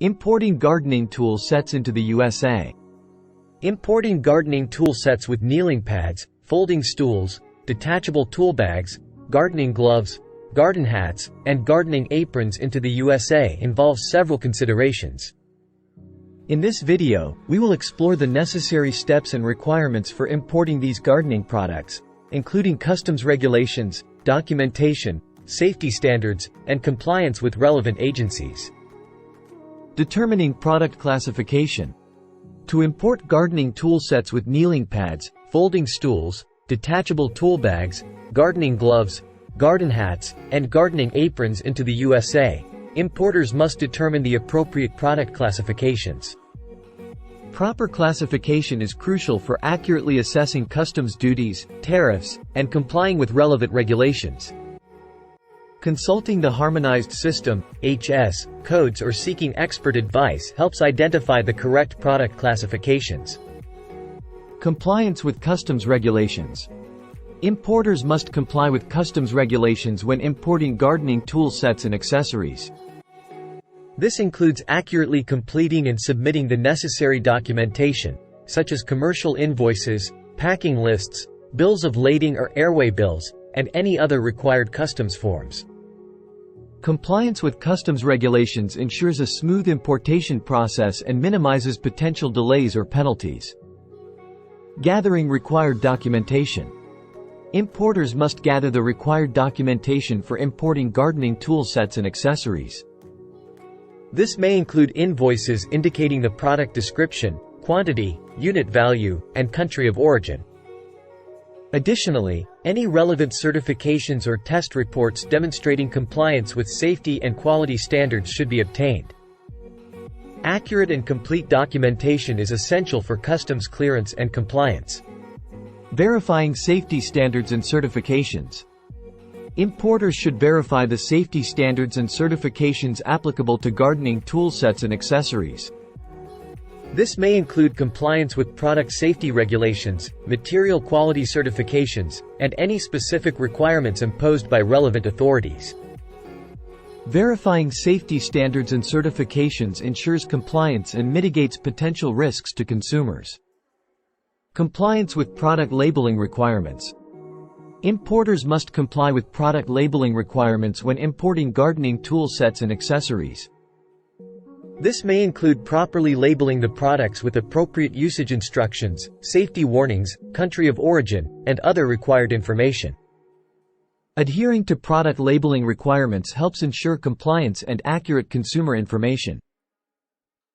Importing gardening tool sets into the USA. Importing gardening tool sets with kneeling pads, folding stools, detachable tool bags, gardening gloves, garden hats, and gardening aprons into the USA involves several considerations. In this video, we will explore the necessary steps and requirements for importing these gardening products, including customs regulations, documentation, safety standards, and compliance with relevant agencies. Determining product classification. To import gardening tool sets with kneeling pads, folding stools, detachable tool bags, gardening gloves, garden hats, and gardening aprons into the USA, importers must determine the appropriate product classifications. Proper classification is crucial for accurately assessing customs duties, tariffs, and complying with relevant regulations. Consulting the Harmonized System (HS) codes or seeking expert advice helps identify the correct product classifications. Compliance with customs regulations. Importers must comply with customs regulations when importing gardening tool sets and accessories. This includes accurately completing and submitting the necessary documentation, such as commercial invoices, packing lists, bills of lading or airway bills, and any other required customs forms. Compliance with customs regulations ensures a smooth importation process and minimizes potential delays or penalties. Gathering required documentation. Importers must gather the required documentation for importing gardening tool sets and accessories. This may include invoices indicating the product description, quantity, unit value, and country of origin. Additionally, any relevant certifications or test reports demonstrating compliance with safety and quality standards should be obtained. Accurate and complete documentation is essential for customs clearance and compliance. Verifying safety standards and certifications. Importers should verify the safety standards and certifications applicable to gardening tool sets and accessories. This may include compliance with product safety regulations, material quality certifications, and any specific requirements imposed by relevant authorities. Verifying safety standards and certifications ensures compliance and mitigates potential risks to consumers. Compliance with product labeling requirements. Importers must comply with product labeling requirements when importing gardening tool sets and accessories. This may include properly labeling the products with appropriate usage instructions, safety warnings, country of origin, and other required information. Adhering to product labeling requirements helps ensure compliance and accurate consumer information.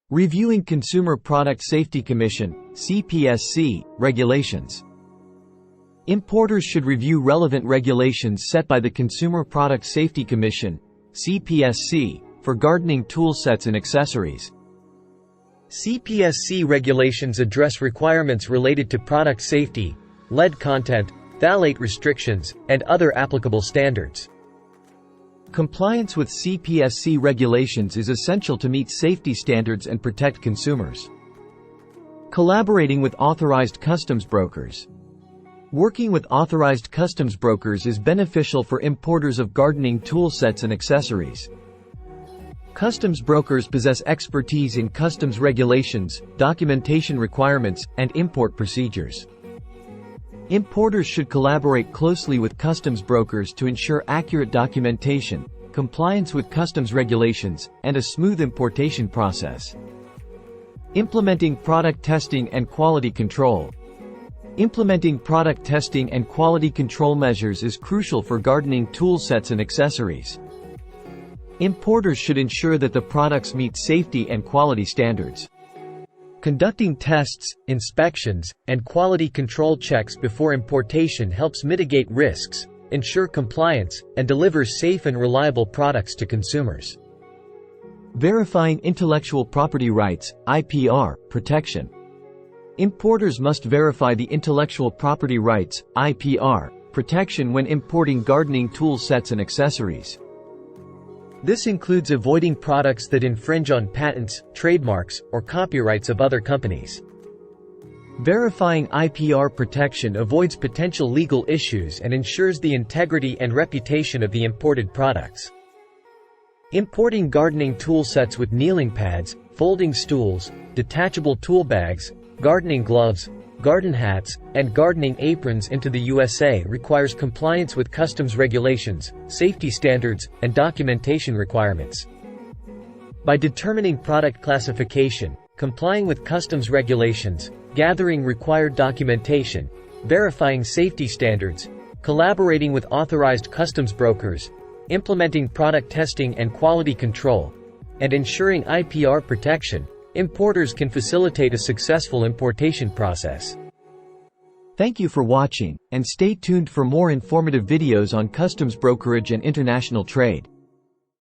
Reviewing Consumer Product Safety Commission (CPSC) regulations. Importers should review relevant regulations set by the Consumer Product Safety Commission (CPSC) for gardening tool sets and accessories. CPSC regulations address requirements related to product safety, lead content, phthalate restrictions, and other applicable standards. Compliance with CPSC regulations is essential to meet safety standards and protect consumers. Collaborating with authorized customs brokers. Working with authorized customs brokers is beneficial for importers of gardening tool sets and accessories. Customs brokers possess expertise in customs regulations, documentation requirements, and import procedures. Importers should collaborate closely with customs brokers to ensure accurate documentation, compliance with customs regulations, and a smooth importation process. Implementing product testing and quality control. Implementing product testing and quality control measures is crucial for gardening tool sets and accessories. Importers should ensure that the products meet safety and quality standards. Conducting tests, inspections, and quality control checks before importation helps mitigate risks, ensure compliance, and deliver safe and reliable products to consumers. Verifying intellectual property rights (IPR) protection. Importers must verify the intellectual property rights (IPR) protection when importing gardening tool sets and accessories. This includes avoiding products that infringe on patents, trademarks, or copyrights of other companies. Verifying IPR protection avoids potential legal issues and ensures the integrity and reputation of the imported products. Importing gardening tool sets with kneeling pads, folding stools, detachable tool bags, gardening gloves, garden hats, and gardening aprons into the USA requires compliance with customs regulations, safety standards, and documentation requirements. By determining product classification, complying with customs regulations, gathering required documentation, verifying safety standards, collaborating with authorized customs brokers, implementing product testing and quality control, and ensuring IPR protection, importers can facilitate a successful importation process. Thank you for watching, and stay tuned for more informative videos on customs brokerage and international trade.